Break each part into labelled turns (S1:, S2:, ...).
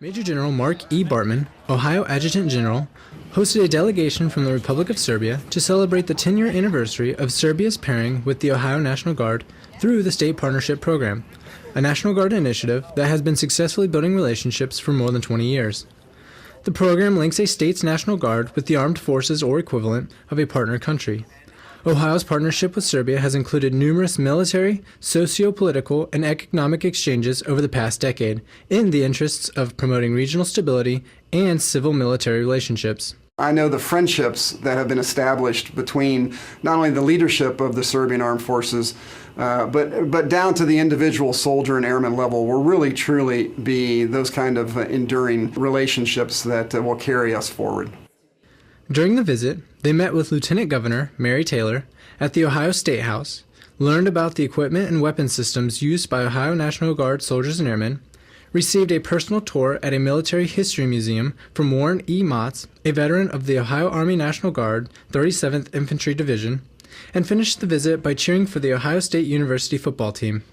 S1: Major General Mark E. Bartman, Ohio Adjutant General, hosted a delegation from the Republic of Serbia to celebrate the 10-year anniversary of Serbia's pairing with the Ohio National Guard through the State Partnership Program, a National Guard initiative that has been successfully building relationships for more than 20 years. The program links a state's National Guard with the armed forces or equivalent of a partner country. Ohio's partnership with Serbia has included numerous military, socio-political, and economic exchanges over the past decade in the interests of promoting regional stability and civil-military relationships.
S2: I know the friendships that have been established between not only the leadership of the Serbian Armed Forces, but down to the individual soldier and airman level will really truly be those kind of enduring relationships that will carry us forward.
S1: During the visit, they met with Lieutenant Governor Mary Taylor at the Ohio State House, learned about the equipment and weapon systems used by Ohio National Guard soldiers and airmen, received a personal tour at a military history museum from Warren E. Motts, a veteran of the Ohio Army National Guard, 37th Infantry Division, and finished the visit by cheering for the Ohio State University football team.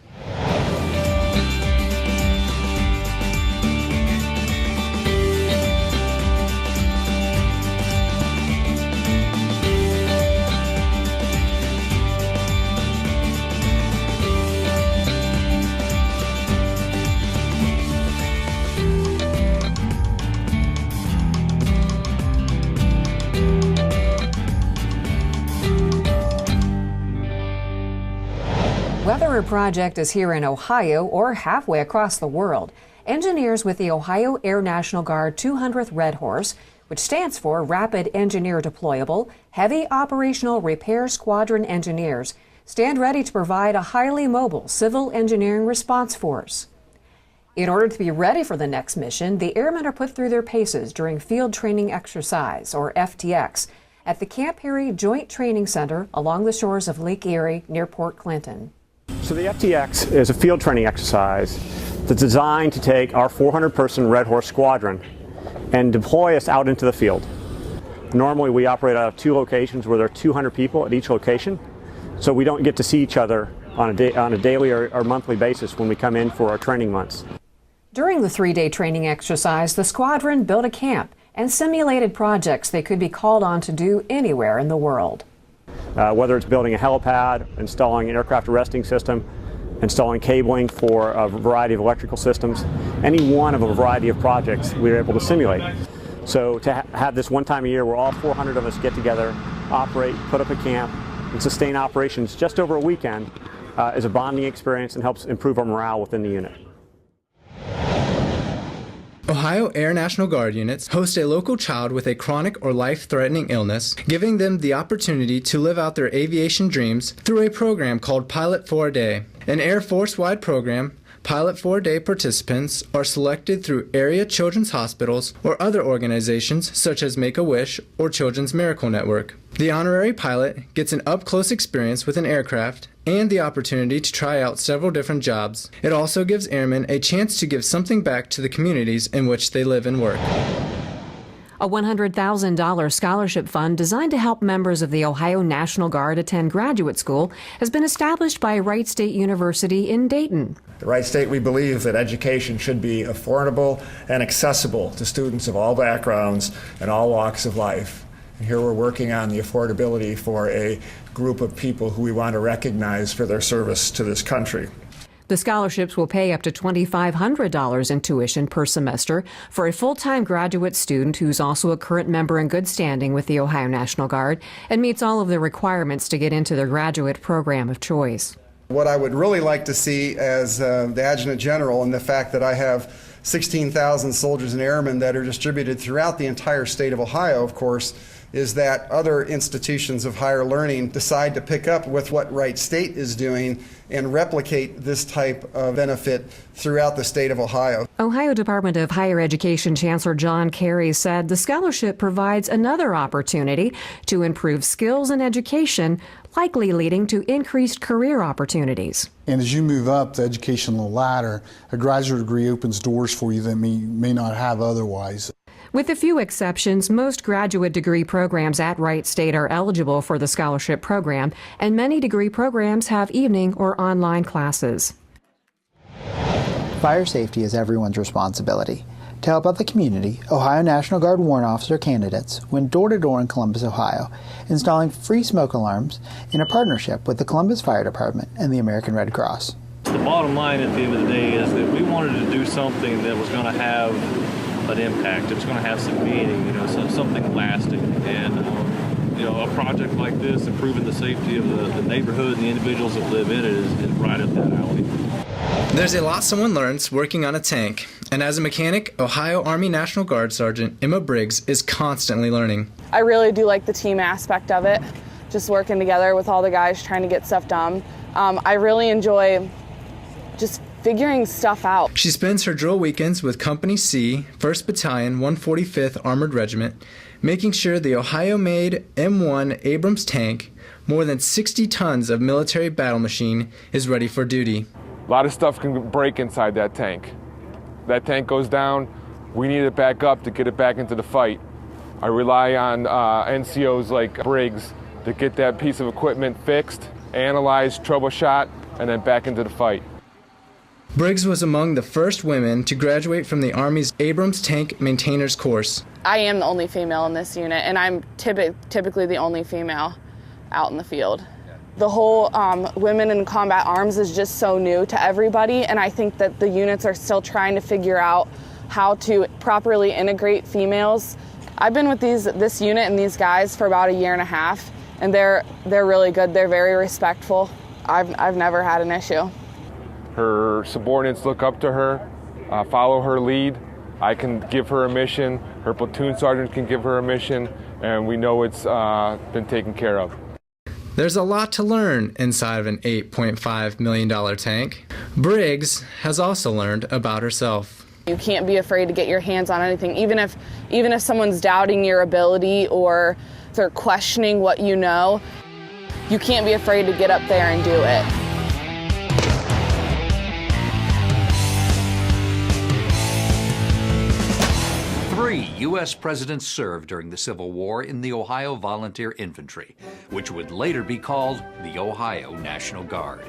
S3: Whether a project is here in Ohio or halfway across the world, engineers with the Ohio Air National Guard 200th Red Horse, which stands for Rapid Engineer Deployable Heavy Operational Repair Squadron Engineers, stand ready to provide a highly mobile civil engineering response force. In order to be ready for the next mission, the airmen are put through their paces during Field Training Exercise, or FTX, at the Camp Peary Joint Training Center along the shores of Lake Erie near Port Clinton.
S4: So the FTX is a field training exercise that's designed to take our 400-person Red Horse Squadron and deploy us out into the field. Normally we operate out of 2 locations where there are 200 people at each location, so we don't get to see each other on a daily or monthly basis when we come in for our training months.
S3: During the 3-day training exercise, the squadron built a camp and simulated projects they could be called on to do anywhere in the world.
S4: Whether it's building a helipad, installing an aircraft arresting system, installing cabling for a variety of electrical systems, any one of a variety of projects we were able to simulate. So to have this one time a year where all 400 of us get together, operate, put up a camp, and sustain operations just over a weekend is a bonding experience and helps improve our morale within the unit.
S1: Ohio Air National Guard units host a local child with a chronic or life-threatening illness, giving them the opportunity to live out their aviation dreams through a program called Pilot for a Day. An Air Force-wide program, Pilot for a Day participants are selected through area children's hospitals or other organizations such as Make-A-Wish or Children's Miracle Network. The honorary pilot gets an up-close experience with an aircraft and the opportunity to try out several different jobs. It also gives airmen a chance to give something back to the communities in which they live and work.
S3: A $100,000 scholarship fund designed to help members of the Ohio National Guard attend graduate school has been established by Wright State University in Dayton.
S5: At Wright State, we believe that education should be affordable and accessible to students of all backgrounds and all walks of life. And here we're working on the affordability for a group of people who we want to recognize for their service to this country.
S3: The scholarships will pay up to $2,500 in tuition per semester for a full-time graduate student who's also a current member in good standing with the Ohio National Guard and meets all of the requirements to get into their graduate program of choice.
S2: What I would really like to see as the Adjutant General, and the fact that I have 16,000 soldiers and airmen that are distributed throughout the entire state of Ohio, of course, is that other institutions of higher learning decide to pick up with what Wright State is doing and replicate this type of benefit throughout the state of Ohio.
S3: Ohio Department of Higher Education Chancellor John Kerry said the scholarship provides another opportunity to improve skills in education, likely leading to increased career opportunities.
S6: And as you move up the educational ladder, a graduate degree opens doors for you that may not have otherwise.
S3: With a few exceptions, most graduate degree programs at Wright State are eligible for the scholarship program, and many degree programs have evening or online classes.
S7: Fire safety is everyone's responsibility. To help out the community, Ohio National Guard warrant officer candidates went door-to-door in Columbus, Ohio, installing free smoke alarms in a partnership with the Columbus Fire Department and the American Red Cross.
S8: The bottom line at the end of the day is that we wanted to do something that was going to have an impact. It was going to have some meaning, something lasting. And, a project like this, improving the safety of the neighborhood and the individuals that live in it is right up that alley.
S1: There's a lot someone learns working on a tank, and as a mechanic, Ohio Army National Guard Sergeant Emma Briggs is constantly learning.
S9: I really do like the team aspect of it, just working together with all the guys trying to get stuff done. I really enjoy just figuring stuff out.
S1: She spends her drill weekends with Company C, 1st Battalion, 145th Armored Regiment, making sure the Ohio-made M1 Abrams tank, more than 60 tons of military battle machine, is ready for duty.
S10: A lot of stuff can break inside that tank. That tank goes down, we need it back up to get it back into the fight. I rely on NCOs like Briggs to get that piece of equipment fixed, analyzed, troubleshot, and then back into the fight.
S1: Briggs was among the first women to graduate from the Army's Abrams Tank Maintainers course.
S9: I am the only female in this unit, and I'm typically the only female out in the field. The whole women in combat arms is just so new to everybody, and I think that the units are still trying to figure out how to properly integrate females. I've been with this unit and these guys for about 1.5 years, and they're really good. They're very respectful. I've never had an issue.
S10: Her subordinates look up to her, follow her lead. I can give her a mission, her platoon sergeant can give her a mission, and we know it's been taken care of.
S1: There's a lot to learn inside of an $8.5 million tank. Briggs has also learned about herself.
S9: You can't be afraid to get your hands on anything, even if someone's doubting your ability or they're questioning what you know. You can't be afraid to get up there and do it.
S11: 3 U.S. presidents served during the Civil War in the Ohio Volunteer Infantry, which would later be called the Ohio National Guard.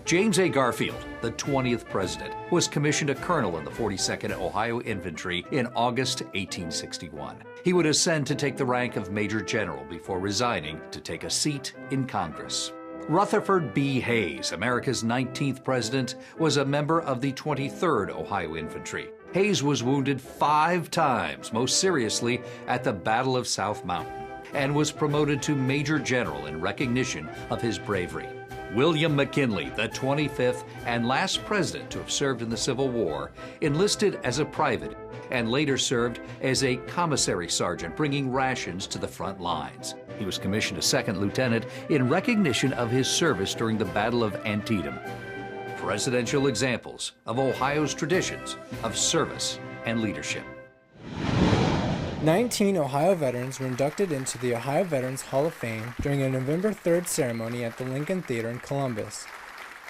S11: James A. Garfield, the 20th president, was commissioned a colonel in the 42nd Ohio Infantry in August 1861. He would ascend to take the rank of Major General before resigning to take a seat in Congress. Rutherford B. Hayes, America's 19th president, was a member of the 23rd Ohio Infantry. Hayes was wounded 5 times, most seriously at the Battle of South Mountain, and was promoted to Major General in recognition of his bravery. William McKinley, the 25th and last president to have served in the Civil War, enlisted as a private and later served as a commissary sergeant bringing rations to the front lines. He was commissioned a 2nd lieutenant in recognition of his service during the Battle of Antietam. Presidential examples of Ohio's traditions of service and leadership.
S1: 19 Ohio veterans were inducted into the Ohio Veterans Hall of Fame during a November 3rd ceremony at the Lincoln Theater in Columbus.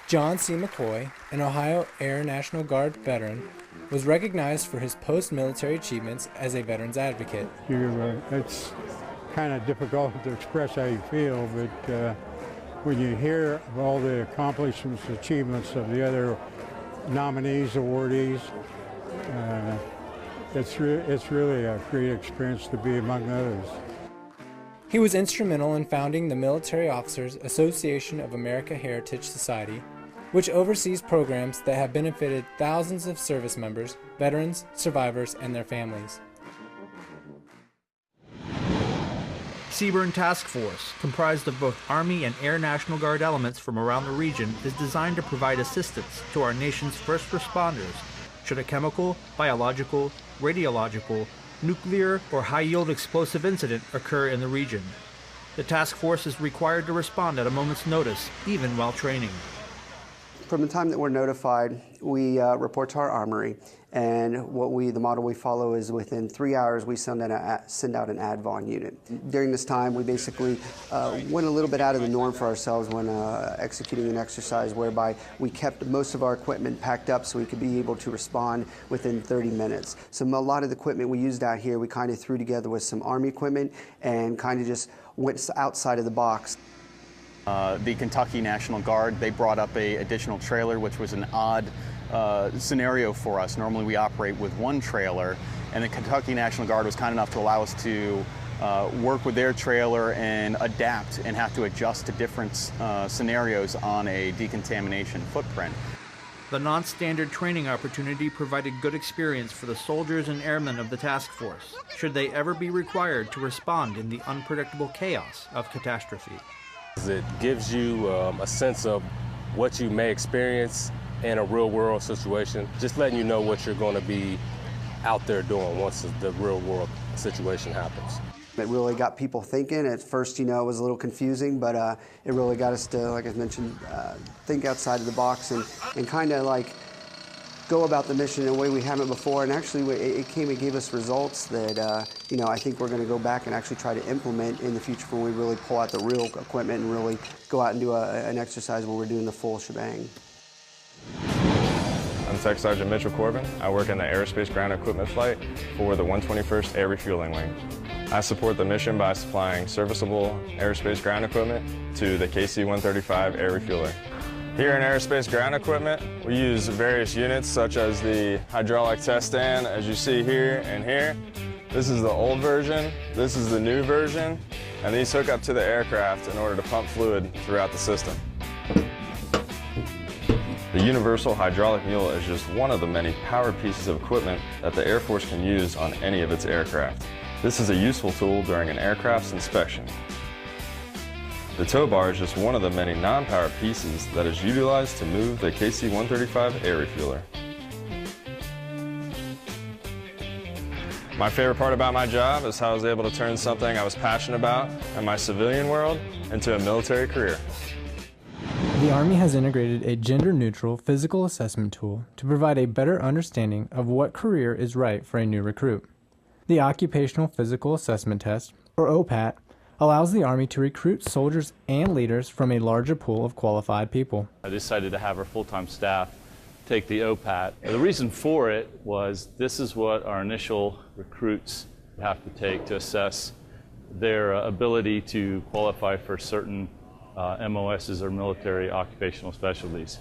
S1: John C. McCoy, an Ohio Air National Guard veteran, was recognized for his post-military achievements as a veterans advocate.
S12: It's kind of difficult to express how you feel, but when you hear of all the accomplishments, achievements of the other nominees, awardees, it's really a great experience to be among others.
S1: He was instrumental in founding the Military Officers Association of America Heritage Society, which oversees programs that have benefited thousands of service members, veterans, survivors, and their families.
S13: Seaburn Task Force, comprised of both Army and Air National Guard elements from around the region, is designed to provide assistance to our nation's first responders should a chemical, biological, radiological, nuclear, or high-yield explosive incident occur in the region. The task force is required to respond at a moment's notice, even while training.
S14: From the time that we're notified, we report to our armory, and the model we follow is within 3 hours we send out an ADVON unit. During this time, we basically went a little bit out of the norm for ourselves when executing an exercise whereby we kept most of our equipment packed up so we could be able to respond within 30 minutes. So a lot of the equipment we used out here, we kind of threw together with some Army equipment and kind of just went outside of the box.
S15: The Kentucky National Guard, they brought up an additional trailer, which was an odd scenario for us. Normally we operate with one trailer, and the Kentucky National Guard was kind enough to allow us to work with their trailer and adapt and have to adjust to different scenarios on a decontamination footprint.
S13: The non-standard training opportunity provided good experience for the soldiers and airmen of the task force, should they ever be required to respond in the unpredictable chaos of catastrophe.
S16: It gives you a sense of what you may experience in a real-world situation, just letting you know what you're going to be out there doing once the real-world situation happens.
S14: It really got people thinking. At first, it was a little confusing, but it really got us to, like I mentioned, think outside of the box and kind of like go about the mission in a way we haven't before. And actually, it gave us results that, I think we're going to go back and actually try to implement in the future when we really pull out the real equipment and really go out and do an exercise where we're doing the full shebang.
S17: I'm Tech Sergeant Mitchell Corbin. I work in the Aerospace Ground Equipment Flight for the 121st Air Refueling Wing. I support the mission by supplying serviceable aerospace ground equipment to the KC-135 Air Refueler. Here in Aerospace Ground Equipment, we use various units such as the hydraulic test stand, as you see here and here. This is the old version, this is the new version, and these hook up to the aircraft in order to pump fluid throughout the system. The Universal Hydraulic Mule is just one of the many powered pieces of equipment that the Air Force can use on any of its aircraft. This is a useful tool during an aircraft's inspection. The tow bar is just one of the many non-powered pieces that is utilized to move the KC-135 air refueler. My favorite part about my job is how I was able to turn something I was passionate about in my civilian world into a military career.
S1: The Army has integrated a gender-neutral physical assessment tool to provide a better understanding of what career is right for a new recruit. The Occupational Physical Assessment Test, or OPAT, allows the Army to recruit soldiers and leaders from a larger pool of qualified people.
S8: I decided to have our full-time staff take the OPAT. The reason for it was this is what our initial recruits have to take to assess their ability to qualify for certain MOSs or military occupational specialties.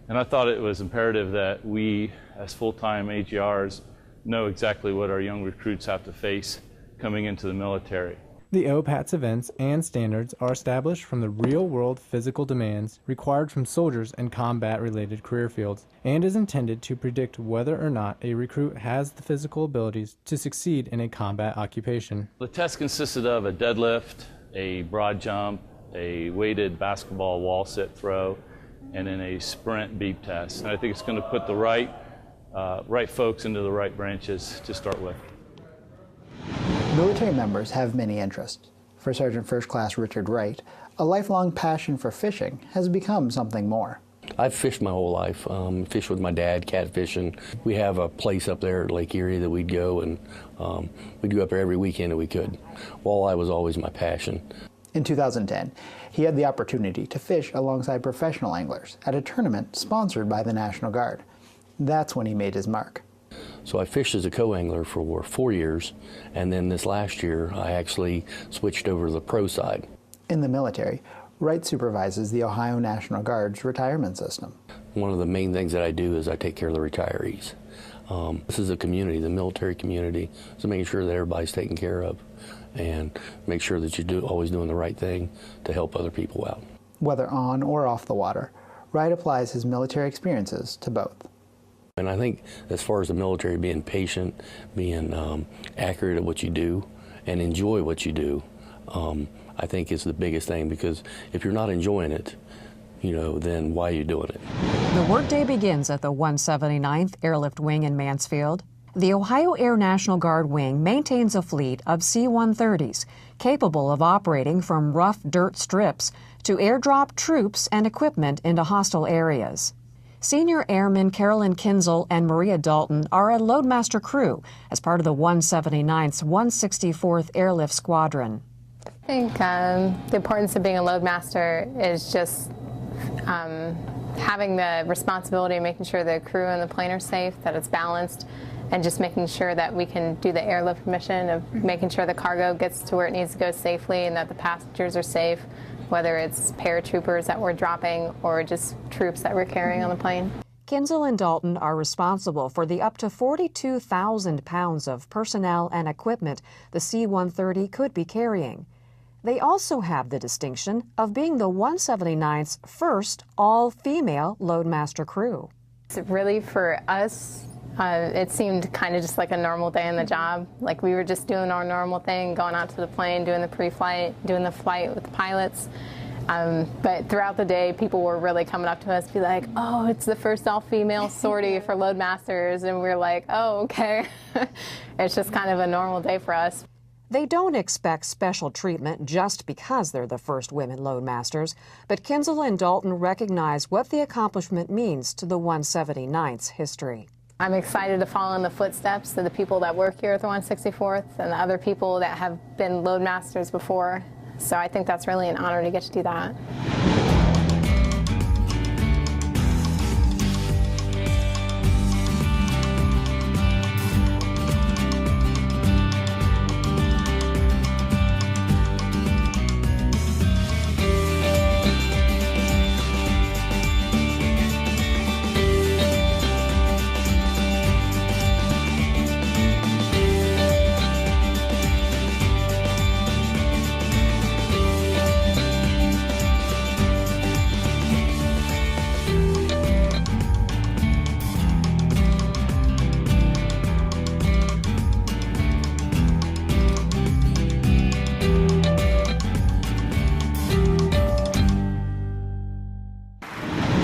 S8: And I thought it was imperative that we, as full-time AGRs, know exactly what our young recruits have to face coming into the military.
S1: The OPAT's events and standards are established from the real-world physical demands required from soldiers and combat-related career fields, and is intended to predict whether or not a recruit has the physical abilities to succeed in a combat occupation.
S8: The test consisted of a deadlift, a broad jump, a weighted basketball wall sit throw, and then a sprint beep test. And I think it's going to put the right folks into the right branches to start with.
S7: Military members have many interests. For Sergeant First Class Richard Wright, a lifelong passion for fishing has become something more.
S18: I've fished my whole life. Fished with my dad, catfishing. We have a place up there at Lake Erie that we'd go, and we'd go up there every weekend that we could. Walleye was always my passion.
S7: In 2010, he had the opportunity to fish alongside professional anglers at a tournament sponsored by the National Guard. That's when he made his mark.
S18: So I fished as a co-angler for 4 years, and then this last year I actually switched over to the pro side.
S7: In the military, Wright supervises the Ohio National Guard's retirement system.
S18: One of the main things that I do is I take care of the retirees. This is a community, the military community, so making sure that everybody's taken care of and make sure that you're always doing the right thing to help other people out.
S7: Whether on or off the water, Wright applies his military experiences to both.
S18: And I think as far as the military, being patient, being accurate at what you do, and enjoy what you do, I think is the biggest thing, because if you're not enjoying it, then why are you doing it?
S3: The workday begins at the 179th Airlift Wing in Mansfield. The Ohio Air National Guard Wing maintains a fleet of C-130s capable of operating from rough dirt strips to airdrop troops and equipment into hostile areas. Senior Airmen Carolyn Kinzel and Maria Dalton are a loadmaster crew as part of the 179th's 164th Airlift Squadron.
S19: I think the importance of being a loadmaster is just having the responsibility of making sure the crew and the plane are safe, that it's balanced, and just making sure that we can do the airlift mission of making sure the cargo gets to where it needs to go safely and that the passengers are safe, whether it's paratroopers that we're dropping or just troops that we're carrying on the plane.
S3: Kinzel and Dalton are responsible for the up to 42,000 pounds of personnel and equipment the C-130 could be carrying. They also have the distinction of being the 179th's first all-female Loadmaster crew.
S19: Really, for us, it seemed kind of just like a normal day on the job. Like we were just doing our normal thing, going out to the plane, doing the pre-flight, doing the flight with the pilots. But throughout the day, people were really coming up to us to be like, oh, it's the first all-female sortie for Loadmasters. And we're like, oh, okay. It's just kind of a normal day for us.
S3: They don't expect special treatment just because they're the first women Loadmasters, but Kinzel and Dalton recognize what the accomplishment means to the 179th's history.
S19: I'm excited to follow in the footsteps of the people that work here at the 164th and the other people that have been Loadmasters before. So I think that's really an honor to get to do that.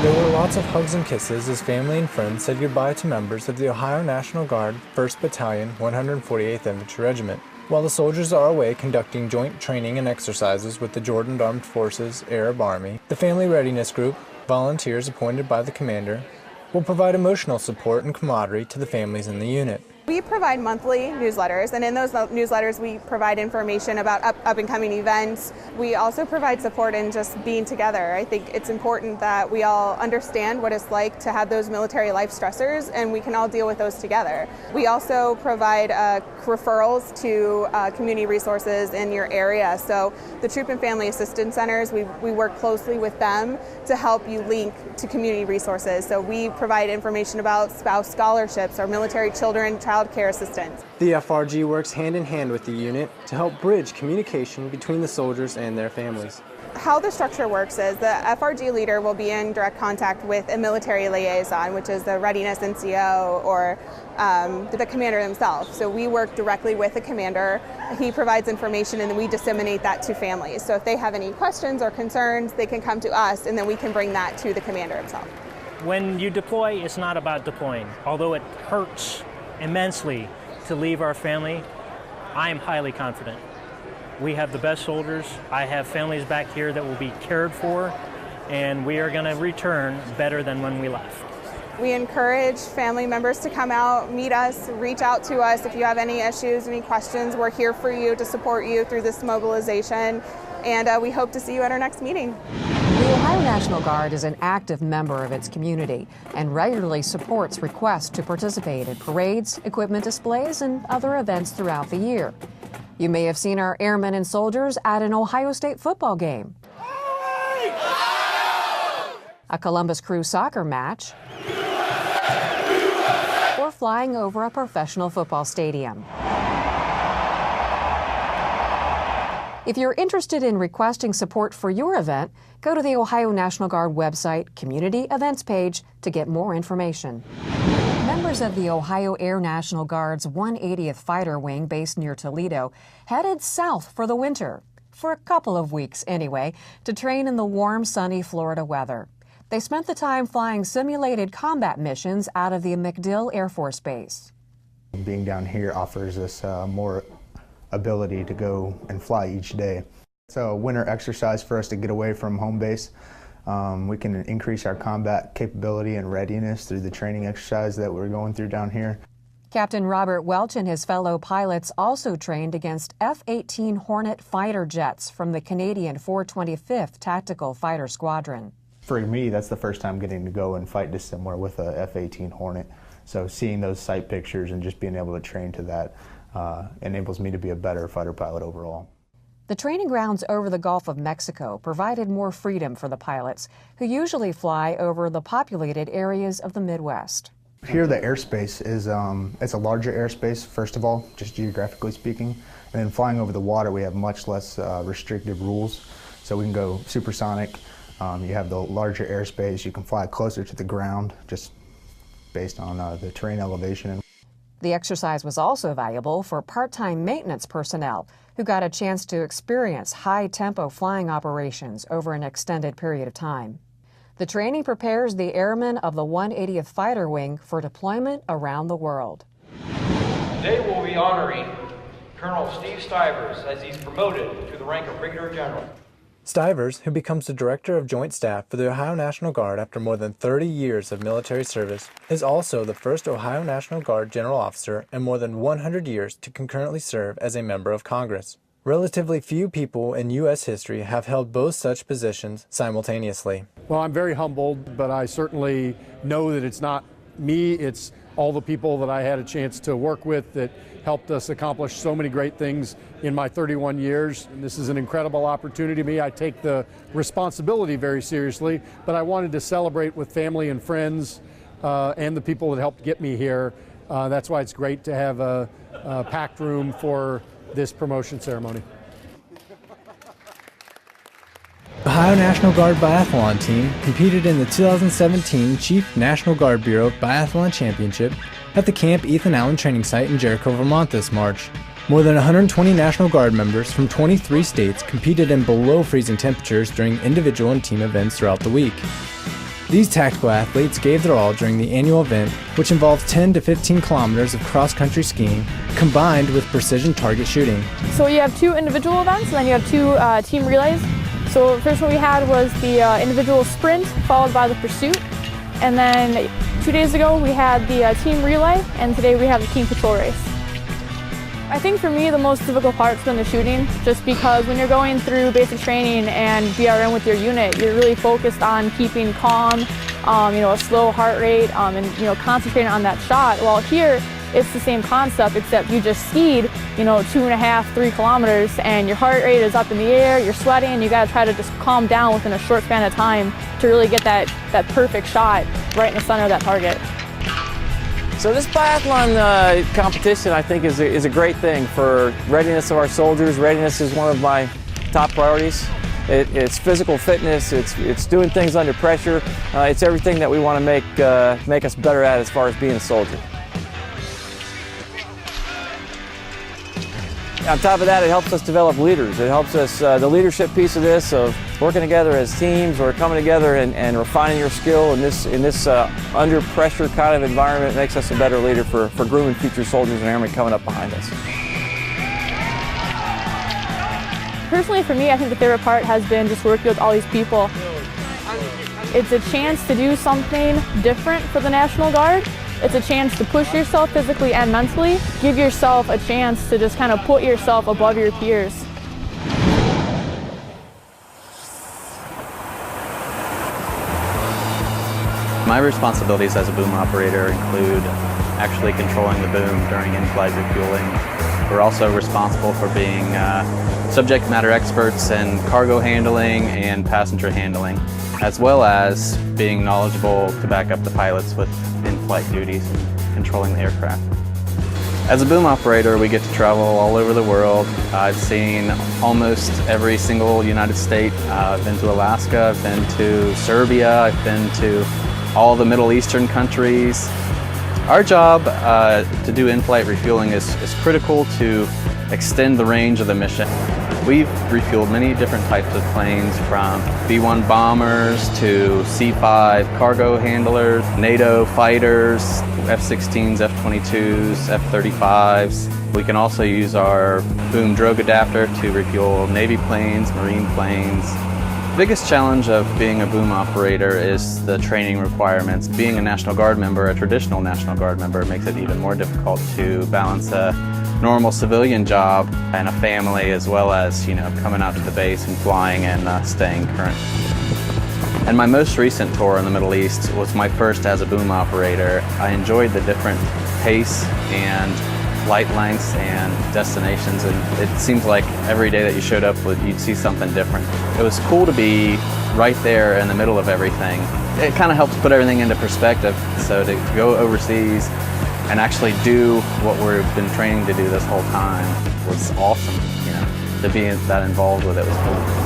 S1: There were lots of hugs and kisses as family and friends said goodbye to members of the Ohio National Guard 1st Battalion, 148th Infantry Regiment. While the soldiers are away conducting joint training and exercises with the Jordan Armed Forces Arab Army, the Family Readiness Group, volunteers appointed by the commander, will provide emotional support and camaraderie to the families in the unit.
S20: We provide monthly newsletters, and in those newsletters we provide information about up and coming events. We also provide support in just being together. I think it's important that we all understand what it's like to have those military life stressors, and we can all deal with those together. We also provide referrals to community resources in your area. So the Troop and Family Assistance Centers, we work closely with them to help you link to community resources. So we provide information about spouse scholarships or military children child care assistance.
S1: The FRG works hand in hand with the unit to help bridge communication between the soldiers and their families.
S20: How the structure works is the FRG leader will be in direct contact with a military liaison, which is the Readiness NCO or the commander himself. So we work directly with the commander. He provides information and then we disseminate that to families. So if they have any questions or concerns, they can come to us and then we can bring that to the commander himself.
S21: When you deploy, it's not about deploying. Although it hurts immensely to leave our family, I am highly confident. We have the best soldiers. I have families back here that will be cared for, and we are going to return better than when we left.
S20: We encourage family members to come out, meet us, reach out to us if you have any issues, any questions. We're here for you to support you through this mobilization, and we hope to see you at our next meeting.
S3: The Ohio National Guard is an active member of its community and regularly supports requests to participate in parades, equipment displays, and other events throughout the year. You may have seen our airmen and soldiers at an Ohio State football game, a Columbus Crew soccer match, or flying over a professional football stadium. If you're interested in requesting support for your event, go to the Ohio National Guard website Community Events page to get more information. Members of the Ohio Air National Guard's 180th Fighter Wing based near Toledo headed south for the winter, for a couple of weeks anyway, to train in the warm, sunny Florida weather. They spent the time flying simulated combat missions out of the MacDill Air Force Base.
S22: Being down here offers us more ability to go and fly each day. It's a winter exercise for us to get away from home base. We can increase our combat capability and readiness through the training exercise that we're going through down here.
S3: Captain Robert Welch and his fellow pilots also trained against F-18 Hornet fighter jets from the Canadian 425th Tactical Fighter Squadron.
S22: For me, that's the first time getting to go and fight dissimilar with a F-18 Hornet. So seeing those sight pictures and just being able to train to that enables me to be a better fighter pilot overall.
S3: The training grounds over the Gulf of Mexico provided more freedom for the pilots, who usually fly over the populated areas of the Midwest.
S22: Here the airspace is it's a larger airspace, first of all, just geographically speaking. And then flying over the water, we have much less restrictive rules. So we can go supersonic. You have the larger airspace. You can fly closer to the ground just based on the terrain elevation.
S3: The exercise was also valuable for part-time maintenance personnel who got a chance to experience high-tempo flying operations over an extended period of time. The training prepares the airmen of the 180th Fighter Wing for deployment around the world.
S4: Today we'll be honoring Colonel Steve Stivers as he's promoted to the rank of Brigadier General.
S1: Stivers, who becomes the Director of Joint Staff for the Ohio National Guard after more than 30 years of military service, is also the first Ohio National Guard General Officer in more than 100 years to concurrently serve as a member of Congress. Relatively few people in U.S. history have held both such positions simultaneously.
S5: Well, I'm very humbled, but I certainly know that it's not me, it's all the people that I had a chance to work with that helped us accomplish so many great things in my 31 years. And this is an incredible opportunity to me. I take the responsibility very seriously, but I wanted to celebrate with family and friends and the people that helped get me here. That's why it's great to have a packed room for this promotion ceremony.
S1: The Ohio National Guard Biathlon team competed in the 2017 Chief National Guard Bureau Biathlon Championship at the Camp Ethan Allen training site in Jericho, Vermont this March. More than 120 National Guard members from 23 states competed in below freezing temperatures during individual and team events throughout the week. These tactical athletes gave their all during the annual event, which involves 10 to 15 kilometers of cross-country skiing combined with precision target shooting.
S23: So you have two individual events and then you have two team relays. So the first one we had was the individual sprint followed by the pursuit. And then 2 days ago we had the team relay, and today we have the team patrol race. I think for me the most difficult part's been the shooting, just because when you're going through basic training and BRN with your unit, you're really focused on keeping calm, a slow heart rate, and concentrating on that shot. While here, it's the same concept, except you just skied, 2.5, 3 kilometers, and your heart rate is up in the air, you're sweating, and you gotta try to just calm down within a short span of time to really get that perfect shot right in the center of that target.
S24: So this biathlon competition, I think, is a great thing for readiness of our soldiers. Readiness is one of my top priorities. It's physical fitness, it's doing things under pressure. It's everything that we want to make us better at as far as being a soldier. On top of that, it helps us develop leaders. It helps us, the leadership piece of this, of working together as teams or coming together and refining your skill in this under pressure kind of environment makes us a better leader for grooming future soldiers and airmen coming up behind us.
S23: Personally, for me, I think the favorite part has been just working with all these people. It's a chance to do something different for the National Guard. It's a chance to push yourself physically and mentally, give yourself a chance to just kind of put yourself above your peers.
S25: My responsibilities as a boom operator include actually controlling the boom during in-flight refueling. We're also responsible for being subject matter experts in cargo handling and passenger handling, as well as being knowledgeable to back up the pilots with in-flight duties and controlling the aircraft. As a boom operator, we get to travel all over the world. I've seen almost every single United State. I've been to Alaska, I've been to Serbia, I've been to all the Middle Eastern countries. Our job to do in-flight refueling is critical to extend the range of the mission. We've refueled many different types of planes, from B-1 bombers to C-5 cargo handlers, NATO fighters, F-16s, F-22s, F-35s. We can also use our boom drogue adapter to refuel Navy planes, Marine planes. The biggest challenge of being a boom operator is the training requirements. Being a National Guard member, a traditional National Guard member, makes it even more difficult to balance a normal civilian job and a family, as well as, coming out to the base and flying and staying current. And my most recent tour in the Middle East was my first as a boom operator. I enjoyed the different pace and flight lengths and destinations, and it seems like every day that you showed up, you'd see something different. It was cool to be right there in the middle of everything. It kind of helps put everything into perspective. So to go overseas and actually do what we've been training to do this whole time was awesome. You know, to be that involved with it was cool.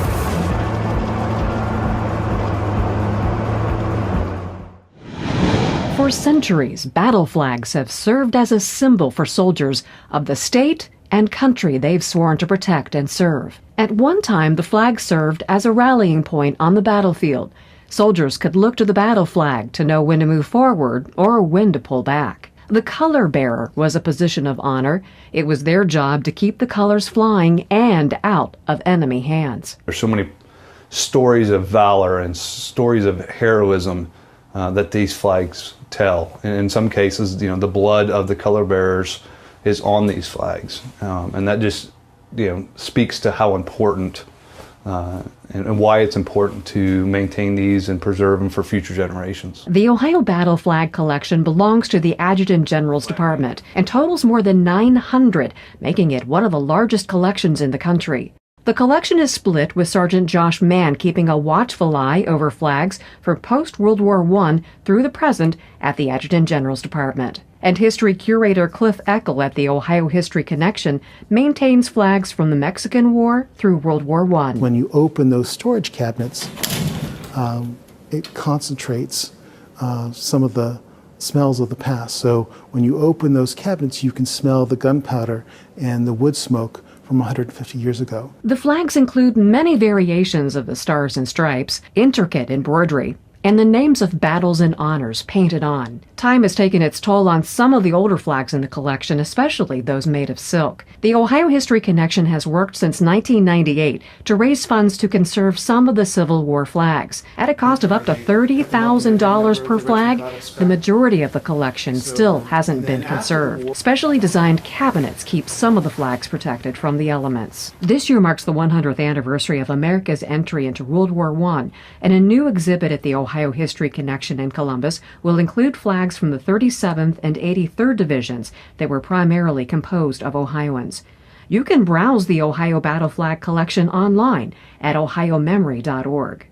S3: For centuries, battle flags have served as a symbol for soldiers of the state and country they've sworn to protect and serve. At one time, the flag served as a rallying point on the battlefield. Soldiers could look to the battle flag to know when to move forward or when to pull back. The color bearer was a position of honor. It was their job to keep the colors flying and out of enemy hands.
S2: There's so many stories of valor and stories of heroism that these flags tell. And in some cases, you know, the blood of the color bearers is on these flags. And that just, you know, speaks to how important and why it's important to maintain these and preserve them for future generations.
S3: The Ohio Battle Flag Collection belongs to the Adjutant General's Department and totals more than 900, making it one of the largest collections in the country. The collection is split, with Sergeant Josh Mann keeping a watchful eye over flags from post-World War I through the present at the Adjutant General's Department. And history curator Cliff Eckel at the Ohio History Connection maintains flags from the Mexican War through World War I.
S6: When you open those storage cabinets, it concentrates some of the smells of the past. So when you open those cabinets, you can smell the gunpowder and the wood smoke from 150 years ago.
S3: The flags include many variations of the stars and stripes, intricate embroidery, and the names of battles and honors painted on. Time has taken its toll on some of the older flags in the collection, especially those made of silk. The Ohio History Connection has worked since 1998 to raise funds to conserve some of the Civil War flags. At a cost of up to $30,000 per flag, the majority of the collection still hasn't been conserved. Specially designed cabinets keep some of the flags protected from the elements. This year marks the 100th anniversary of America's entry into World War I, and a new exhibit at the Ohio History Connection in Columbus will include flags from the 37th and 83rd Divisions that were primarily composed of Ohioans. You can browse the Ohio Battle Flag Collection online at ohiomemory.org.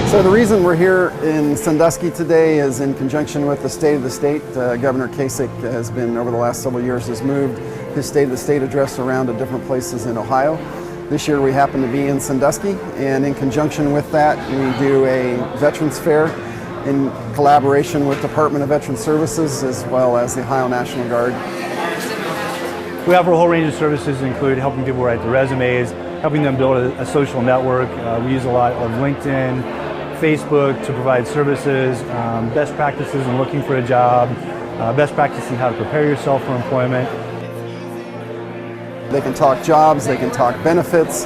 S9: So the reason we're here in Sandusky today is in conjunction with the State of the State. Governor Kasich has been, over the last several years, has moved his State of the State address around to different places in Ohio. This year we happen to be in Sandusky, and in conjunction with that we do a Veterans Fair in collaboration with Department of Veteran Services as well as the Ohio National Guard.
S10: We offer a whole range of services, include helping people write their resumes, helping them build a social network. We use a lot of LinkedIn, Facebook to provide services, best practices in looking for a job, best practices in how to prepare yourself for employment.
S9: They can talk jobs, they can talk benefits,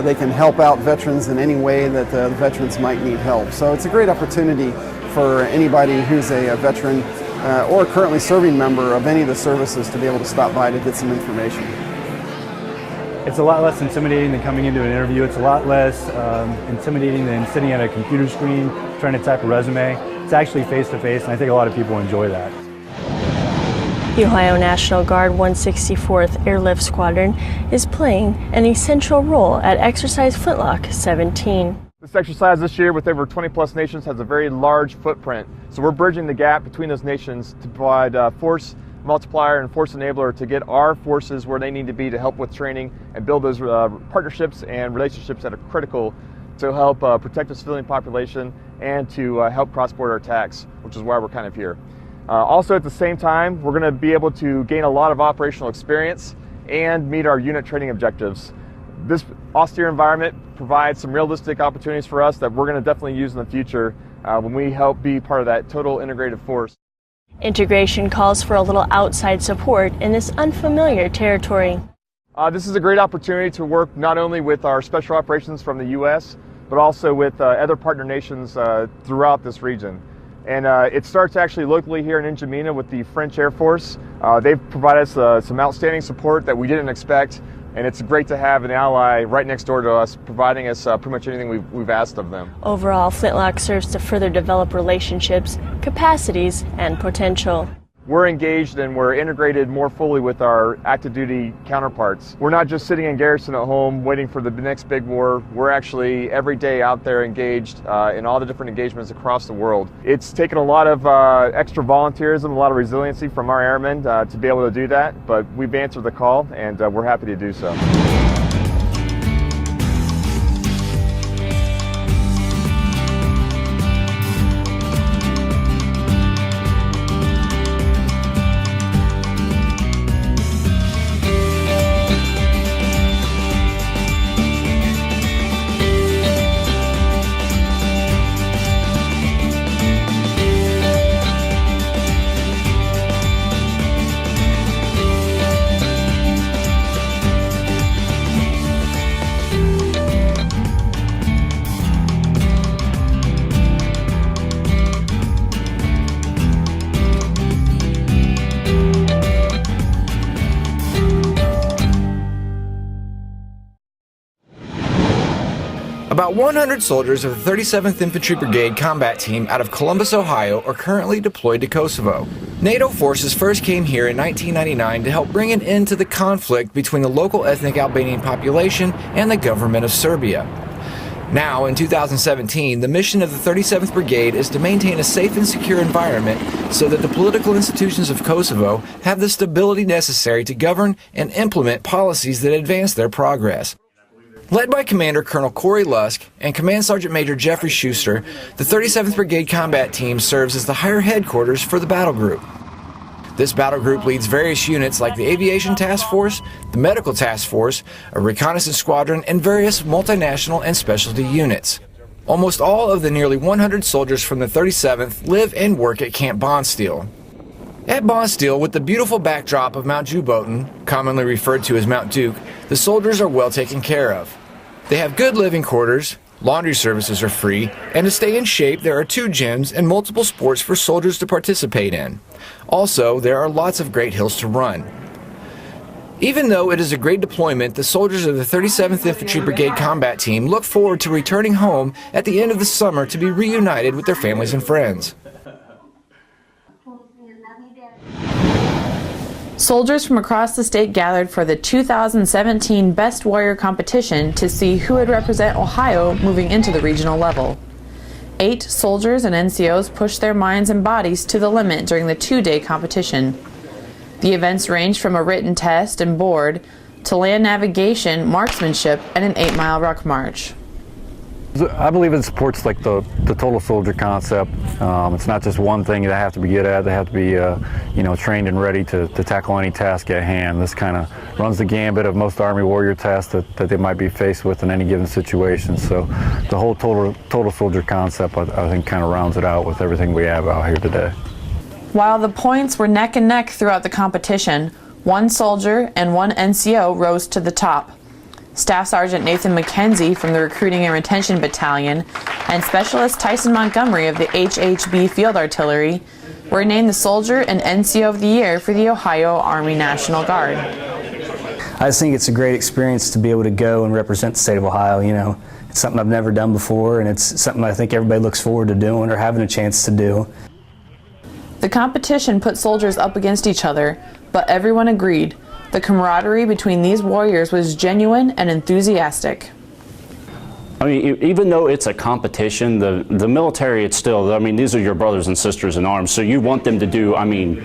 S9: they can help out veterans in any way that the veterans might need help. So it's a great opportunity for anybody who's a veteran or currently serving member of any of the services to be able to stop by to get some information.
S10: It's a lot less intimidating than coming into an interview. It's a lot less intimidating than sitting at a computer screen trying to type a resume. It's actually face-to-face, and I think a lot of people enjoy that.
S11: The Ohio National Guard 164th Airlift Squadron is playing an essential role at Exercise Flintlock 17.
S26: This exercise this year with over 20 plus nations has a very large footprint. So we're bridging the gap between those nations to provide force multiplier and force enabler to get our forces where they need to be to help with training and build those partnerships and relationships that are critical to help protect the civilian population and to help cross-border attacks, which is why we're kind of here. Also at the same time, we're going to be able to gain a lot of operational experience and meet our unit training objectives. This austere environment provides some realistic opportunities for us that we're going to definitely use in the future when we help be part of that total integrated force.
S11: Integration calls for a little outside support in this unfamiliar territory.
S26: This is a great opportunity to work not only with our special operations from the U.S., but also with other partner nations throughout this region. And it starts actually locally here in N'Djamena with the French Air Force. They've provided us some outstanding support that we didn't expect, and it's great to have an ally right next door to us providing us pretty much anything we've asked of them.
S11: Overall, Flintlock serves to further develop relationships, capacities, and potential.
S26: we're engaged and we're integrated more fully with our active duty counterparts. We're not just sitting in garrison at home waiting for the next big war. We're actually every day out there engaged in all the different engagements across the world. It's taken a lot of extra volunteerism, a lot of resiliency from our airmen to be able to do that, but we've answered the call and we're happy to do so.
S12: About 100 soldiers of the 37th Infantry Brigade combat team out of Columbus, Ohio are currently deployed to Kosovo. NATO forces first came here in 1999 to help bring an end to the conflict between the local ethnic Albanian population and the government of Serbia. Now, in 2017, the mission of the 37th Brigade is to maintain a safe and secure environment so that the political institutions of Kosovo have the stability necessary to govern and implement policies that advance their progress. Led by Commander Colonel Corey Lusk and Command Sergeant Major Jeffrey Schuster, the 37th Brigade Combat Team serves as the higher headquarters for the battle group. This battle group leads various units like the Aviation Task Force, the Medical Task Force, a reconnaissance squadron, and various multinational and specialty units. Almost all of the nearly 100 soldiers from the 37th live and work at Camp Bonsteel. At Bonsteel, with the beautiful backdrop of Mount Juboten, commonly referred to as Mount Duke, the soldiers are well taken care of. They have good living quarters, laundry services are free, and to stay in shape there are 2 gyms and multiple sports for soldiers to participate in. Also, there are lots of great hills to run. Even though it is a great deployment, the soldiers of the 37th Infantry Brigade Combat Team look forward to returning home at the end of the summer to be reunited with their families and friends.
S13: Soldiers from across the state gathered for the 2017 Best Warrior competition to see who would represent Ohio moving into the regional level. 8 soldiers and NCOs pushed their minds and bodies to the limit during the 2-day competition. The events ranged from a written test and board to land navigation, marksmanship, and an 8-mile ruck march.
S14: I believe it supports like the total soldier concept. It's not just one thing they have to be good at. They have to be trained and ready to tackle any task at hand. This kind of runs the gambit of most Army warrior tasks that they might be faced with in any given situation. So the whole total soldier concept, I think, kind of rounds it out with everything we have out here today.
S13: While the points were neck and neck throughout the competition, 1 soldier and 1 NCO rose to the top. Staff Sergeant Nathan McKenzie from the Recruiting and Retention Battalion and Specialist Tyson Montgomery of the HHB Field Artillery were named the Soldier and NCO of the Year for the Ohio Army National Guard.
S15: I just think it's a great experience to be able to go and represent the state of Ohio. You know, it's something I've never done before, and it's something I think everybody looks forward to doing or having a chance to do.
S13: The competition put soldiers up against each other, but everyone agreed. The camaraderie between these warriors was genuine and enthusiastic.
S16: I mean, even though it's a competition, the military, it's still, I mean, these are your brothers and sisters in arms, so you want them to do, I mean,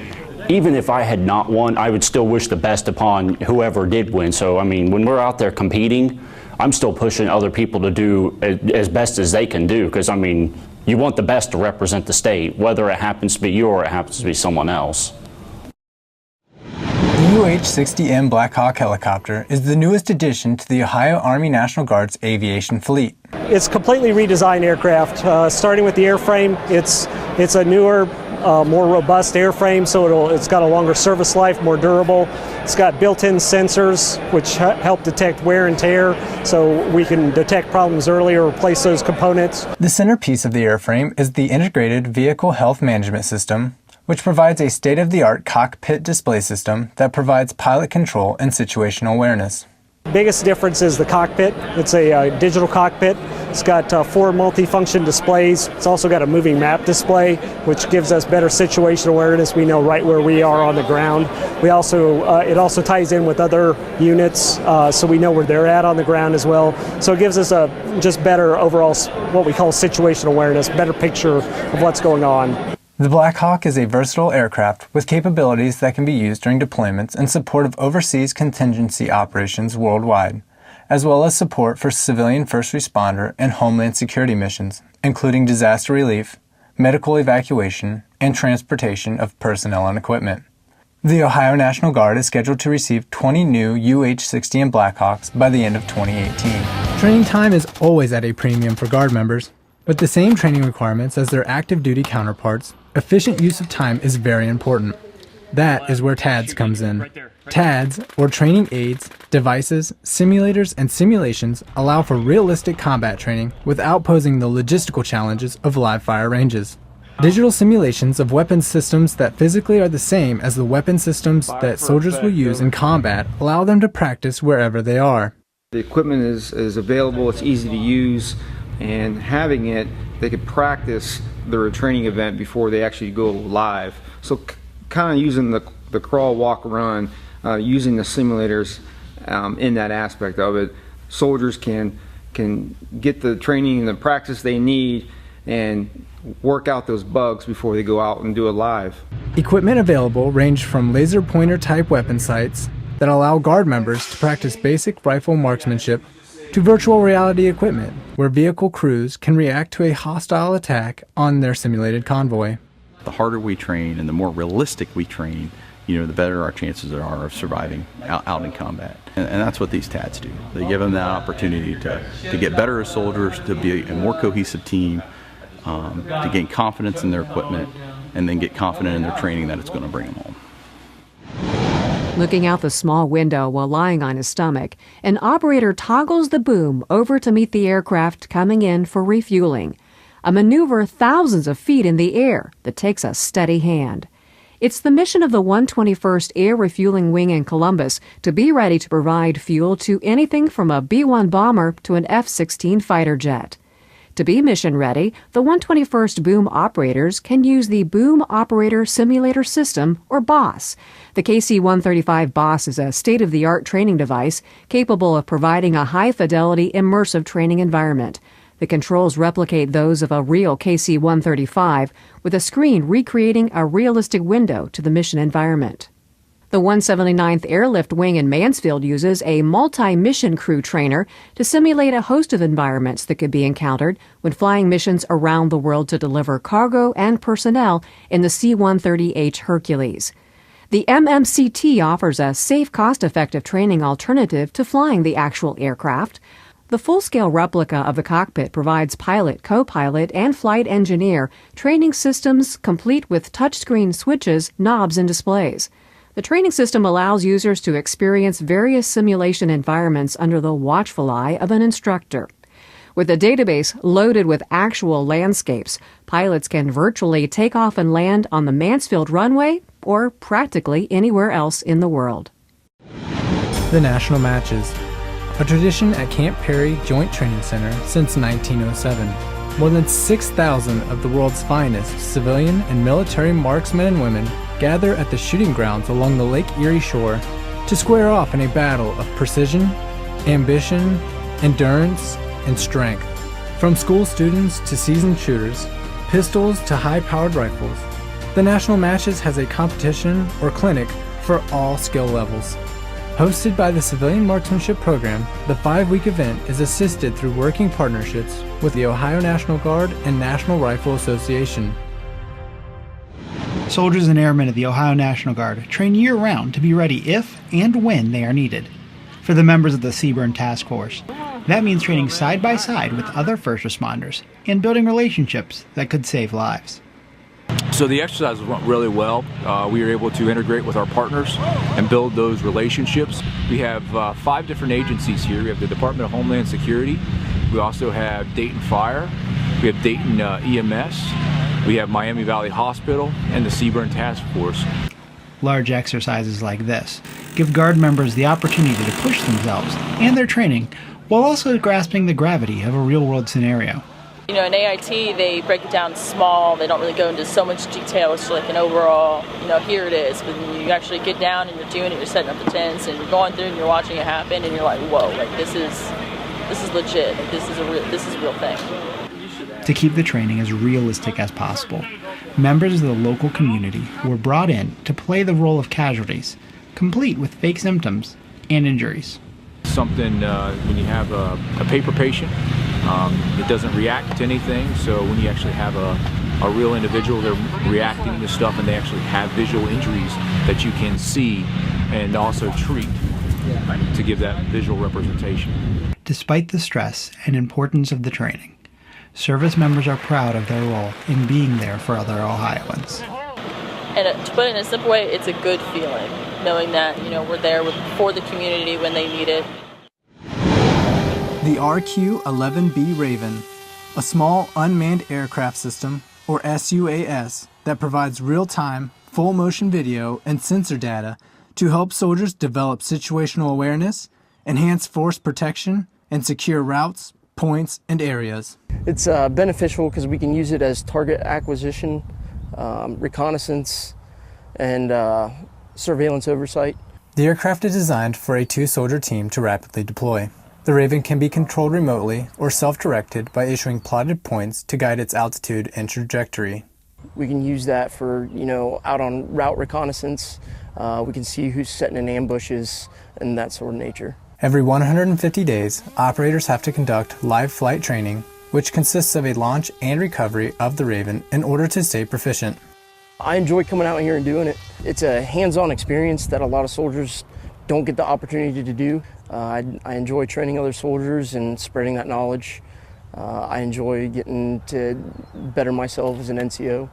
S16: even if I had not won, I would still wish the best upon whoever did win. So, I mean, when we're out there competing, I'm still pushing other people to do as best as they can do, because, I mean, you want the best to represent the state, whether it happens to be you or it happens to be someone else.
S1: The UH-60M Black Hawk helicopter is the newest addition to the Ohio Army National Guard's aviation fleet.
S17: It's completely redesigned aircraft, starting with the airframe. It's a newer, more robust airframe, so it's got a longer service life, more durable. It's got built-in sensors which help detect wear and tear, so we can detect problems earlier, replace those components.
S1: The centerpiece of the airframe is the Integrated Vehicle Health Management System, which provides a state-of-the-art cockpit display system that provides pilot control and situational awareness.
S17: Biggest difference is the cockpit. It's a digital cockpit. It's got 4 multi-function displays. It's also got a moving map display, which gives us better situation awareness. We know right where we are on the ground. We also it also ties in with other units, so we know where they're at on the ground as well. So it gives us a just better overall, what we call situation awareness, better picture of what's going on.
S1: The Black Hawk is a versatile aircraft with capabilities that can be used during deployments in support of overseas contingency operations worldwide, as well as support for civilian first responder and homeland security missions, including disaster relief, medical evacuation, and transportation of personnel and equipment. The Ohio National Guard is scheduled to receive 20 new UH-60M Blackhawks by the end of 2018. Training time is always at a premium for Guard members. With the same training requirements as their active duty counterparts, efficient use of time is very important. That is where TADS comes in. TADS, or training aids, devices, simulators, and simulations allow for realistic combat training without posing the logistical challenges of live fire ranges. Digital simulations of weapons systems that physically are the same as the weapon systems that soldiers will use in combat allow them to practice wherever they are.
S7: The equipment is available, it's easy to use, and having it, they could practice their training event before they actually go live. So kind of using the crawl, walk, run, using the simulators in that aspect of it, soldiers can get the training and the practice they need and work out those bugs before they go out and do it live.
S1: Equipment available range from laser pointer type weapon sights that allow Guard members to practice basic rifle marksmanship to virtual reality equipment where vehicle crews can react to a hostile attack on their simulated convoy.
S8: The harder we train and the more realistic we train, the better our chances are of surviving out in combat. And that's what these TADS do. They give them that opportunity to get better as soldiers, to be a more cohesive team, to gain confidence in their equipment, and then get confident in their training that it's going to bring them home.
S3: Looking out the small window while lying on his stomach, an operator toggles the boom over to meet the aircraft coming in for refueling. A maneuver thousands of feet in the air that takes a steady hand. It's the mission of the 121st Air Refueling Wing in Columbus to be ready to provide fuel to anything from a B-1 bomber to an F-16 fighter jet. To be mission ready, the 121st Boom operators can use the Boom Operator Simulator System, or BOSS. The KC-135 BOSS is a state-of-the-art training device capable of providing a high-fidelity, immersive training environment. The controls replicate those of a real KC-135, with a screen recreating a realistic window to the mission environment. The 179th Airlift Wing in Mansfield uses a multi-mission crew trainer to simulate a host of environments that could be encountered when flying missions around the world to deliver cargo and personnel in the C-130H Hercules. The MMCT offers a safe, cost-effective training alternative to flying the actual aircraft. The full-scale replica of the cockpit provides pilot, co-pilot, and flight engineer training systems complete with touchscreen switches, knobs, and displays. The training system allows users to experience various simulation environments under the watchful eye of an instructor. With a database loaded with actual landscapes, pilots can virtually take off and land on the Mansfield runway or practically anywhere else in the world.
S1: The National Matches, a tradition at Camp Perry Joint Training Center since 1907. More than 6,000 of the world's finest civilian and military marksmen and women gather at the shooting grounds along the Lake Erie shore to square off in a battle of precision, ambition, endurance, and strength. From school students to seasoned shooters, pistols to high-powered rifles, the National Matches has a competition or clinic for all skill levels. Hosted by the Civilian Marksmanship Program, the 5-week event is assisted through working partnerships with the Ohio National Guard and National Rifle Association.
S18: Soldiers and airmen of the Ohio National Guard train year-round to be ready if and when they are needed. For the members of the CBRN Task Force, that means training side by side with other first responders and building relationships that could save lives.
S19: So the exercises went really well. We were able to integrate with our partners and build those relationships. We have 5 different agencies here. We have the Department of Homeland Security. We also have Dayton Fire. We have Dayton EMS. We have Miami Valley Hospital and the CBRN Task Force.
S18: Large exercises like this give Guard members the opportunity to push themselves and their training while also grasping the gravity of a real-world scenario.
S4: You know, in AIT, they break it down small. They don't really go into so much detail. It's like an overall, you know, here it is. But when you actually get down and you're doing it, you're setting up the tents and you're going through and you're watching it happen and you're like, whoa, like this is legit. Like, this is a real thing.
S18: To keep the training as realistic as possible, members of the local community were brought in to play the role of casualties, complete with fake symptoms and injuries.
S19: Something when you have a paper patient, it doesn't react to anything, so when you actually have a real individual, they're reacting to stuff and they actually have visual injuries that you can see and also treat to give that visual representation.
S18: Despite the stress and importance of the training, service members are proud of their role in being there for other Ohioans.
S4: And to put it in a simple way, it's a good feeling, knowing that, you know, we're there for the community when they need it.
S1: The RQ-11B Raven, a small unmanned aircraft system, or SUAS, that provides real-time, full-motion video and sensor data to help soldiers develop situational awareness, enhance force protection, and secure routes, points, and areas.
S5: It's beneficial because we can use it as target acquisition, reconnaissance, and surveillance oversight.
S1: The aircraft is designed for a 2-soldier team to rapidly deploy. The Raven can be controlled remotely or self-directed by issuing plotted points to guide its altitude and trajectory.
S5: We can use that for, you know, out on route reconnaissance. We can see who's setting in ambushes and that sort of nature.
S1: Every 150 days, operators have to conduct live flight training, which consists of a launch and recovery of the Raven in order to stay proficient.
S5: I enjoy coming out here and doing it. It's a hands-on experience that a lot of soldiers don't get the opportunity to do. I enjoy training other soldiers and spreading that knowledge. I enjoy getting to better myself as an NCO.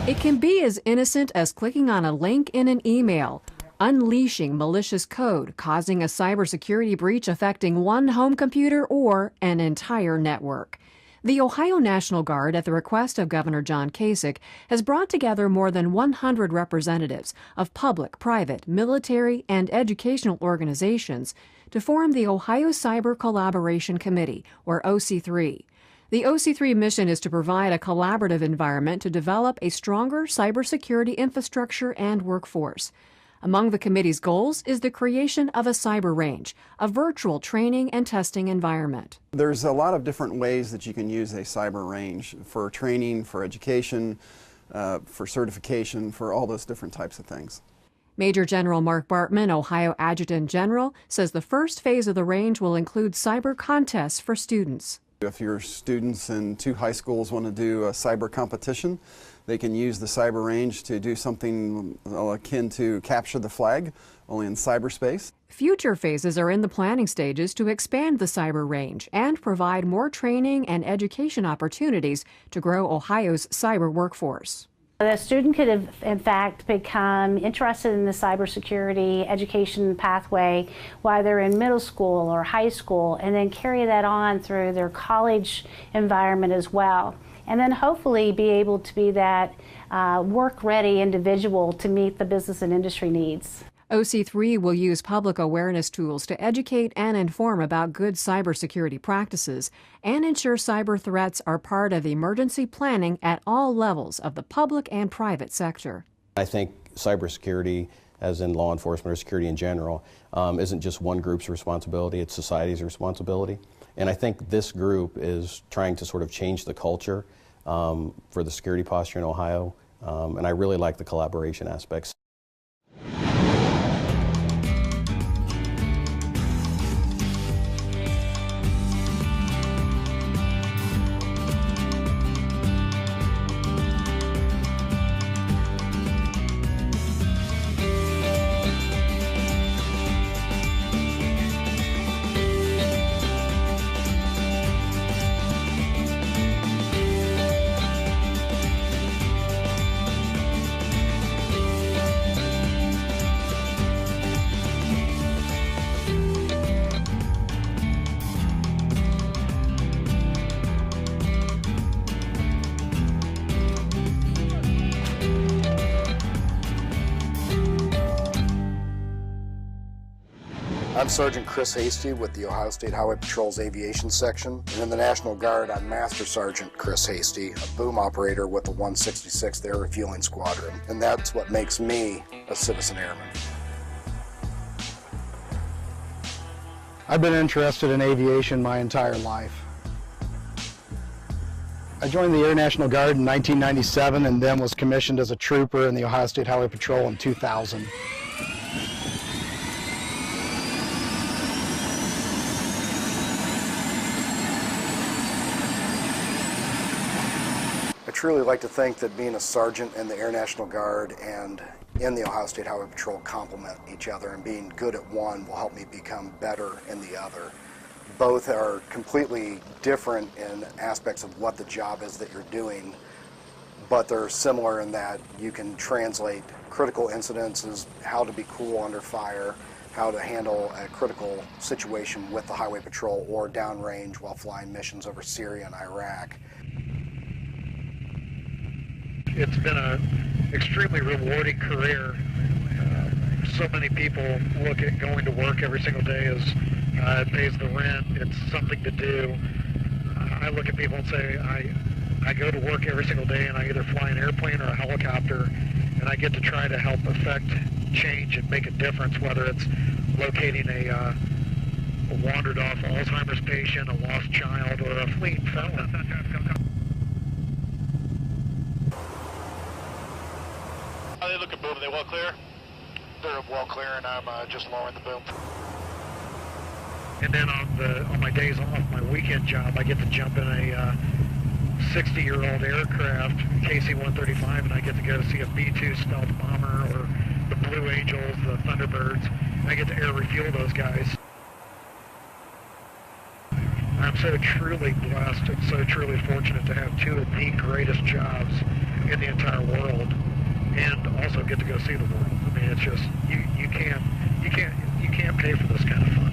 S3: It can be as innocent as clicking on a link in an email, unleashing malicious code, causing a cybersecurity breach affecting one home computer or an entire network. The Ohio National Guard, at the request of Governor John Kasich, has brought together more than 100 representatives of public, private, military, and educational organizations to form the Ohio Cyber Collaboration Committee, or OC3. The OC3 mission is to provide a collaborative environment to develop a stronger cybersecurity infrastructure and workforce. Among the committee's goals is the creation of a cyber range, a virtual training and testing environment.
S9: There's a lot of different ways that you can use a cyber range for training, for education, for certification, for all those different types of things.
S3: Major General Mark Bartman, Ohio Adjutant General, says the first phase of the range will include cyber contests for students.
S9: If your students in 2 high schools want to do a cyber competition, they can use the cyber range to do something akin to capture the flag, only in cyberspace.
S3: Future phases are in the planning stages to expand the cyber range and provide more training and education opportunities to grow Ohio's cyber workforce.
S20: The student could have, in fact, become interested in the cybersecurity education pathway while they're in middle school or high school, and then carry that on through their college environment as well. And then hopefully be able to be that work-ready individual to meet the business and industry needs.
S3: OC3 will use public awareness tools to educate and inform about good cybersecurity practices and ensure cyber threats are part of emergency planning at all levels of the public and private sector.
S21: I think cybersecurity, as in law enforcement or security in general, isn't just one group's responsibility, it's society's responsibility. And I think this group is trying to sort of change the culture for the security posture in Ohio, and I really like the collaboration aspects.
S2: I'm Sergeant Chris Hasty with the Ohio State Highway Patrol's Aviation Section, and in the National Guard, I'm Master Sergeant Chris Hasty, a boom operator with the 166th Air Refueling Squadron, and that's what makes me a citizen airman.
S6: I've been interested in aviation my entire life. I joined the Air National Guard in 1997 and then was commissioned as a trooper in the Ohio State Highway Patrol in 2000.
S2: I truly like to think that being a sergeant in the Air National Guard and in the Ohio State Highway Patrol complement each other, and being good at one will help me become better in the other. Both are completely different in aspects of what the job is that you're doing, but they're similar in that you can translate critical incidences, how to be cool under fire, how to handle a critical situation with the Highway Patrol or downrange while flying missions over Syria and Iraq.
S22: It's been an extremely rewarding career. So many people look at going to work every single day as it pays the rent, it's something to do. I look at people and say, I go to work every single day and I either fly an airplane or a helicopter, and I get to try to help affect change and make a difference, whether it's locating a wandered off Alzheimer's patient, a lost child, or a fleeing felon.
S23: How they looking, boom? Are they well clear? They're well clear, and I'm just lowering the boom.
S22: And then on my days off, my weekend job, I get to jump in a 60-year-old aircraft, KC-135, and I get to go see a B-2 stealth bomber or the Blue Angels, the Thunderbirds. And I get to air refuel those guys. I'm so truly blessed and so truly fortunate to have two of the greatest jobs in the entire world, and also get to go see the world. I mean, it's just you can't pay for this kind of fun.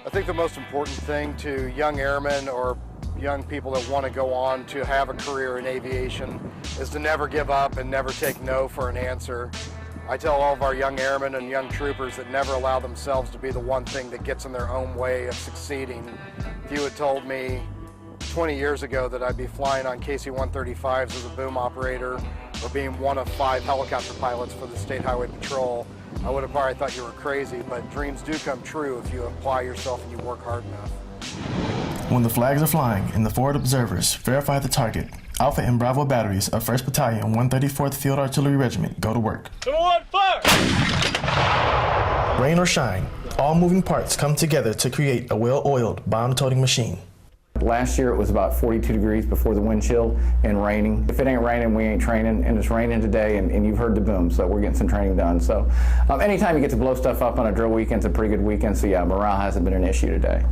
S2: I think the most important thing to young airmen or young people that want to go on to have a career in aviation is to never give up and never take no for an answer. I tell all of our young airmen and young troopers that never allow themselves to be the one thing that gets in their own way of succeeding. If you had told me 20 years ago that I'd be flying on KC-135s as a boom operator or being one of 5 helicopter pilots for the State Highway Patrol, I would have probably thought you were crazy, but dreams do come true if you apply yourself and you work hard enough.
S24: When the flags are flying and the forward observers verify the target, Alpha and Bravo batteries of 1st Battalion, 134th Field Artillery Regiment go to work.
S23: Number 1, fire!
S24: Rain or shine, all moving parts come together to create a well-oiled, bomb-toting machine.
S25: Last year it was about 42 degrees before the wind chill and raining. If it ain't raining, we ain't training, and it's raining today, and you've heard the boom, so we're getting some training done. So anytime you get to blow stuff up on a drill weekend, it's a pretty good weekend, so yeah, morale hasn't been an issue today.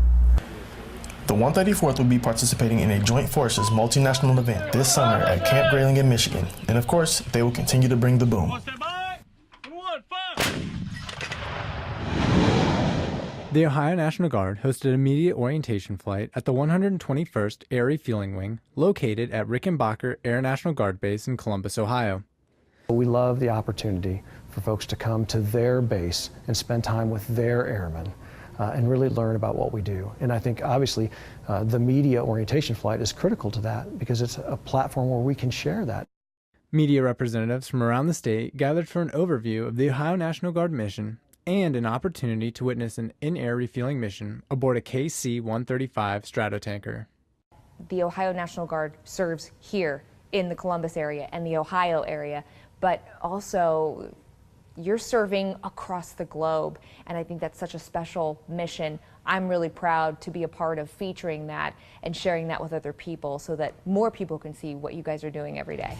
S24: The 134th will be participating in a Joint Forces multinational event this summer at Camp Grayling in Michigan, and of course, they will continue to bring the boom.
S1: The Ohio National Guard hosted a media orientation flight at the 121st Air Refueling Wing, located at Rickenbacker Air National Guard Base in Columbus, Ohio.
S27: We love the opportunity for folks to come to their base and spend time with their airmen and really learn about what we do. And I think obviously the media orientation flight is critical to that because it's a platform where we can share that.
S1: Media representatives from around the state gathered for an overview of the Ohio National Guard mission and an opportunity to witness an in-air refueling mission aboard a KC-135 Stratotanker.
S10: the Ohio National Guard serves here in the Columbus area and the Ohio area, but also you're serving across the globe, and I think that's such a special mission. I'm really proud to be a part of featuring that and sharing that with other people so that more people can see what you guys are doing every day.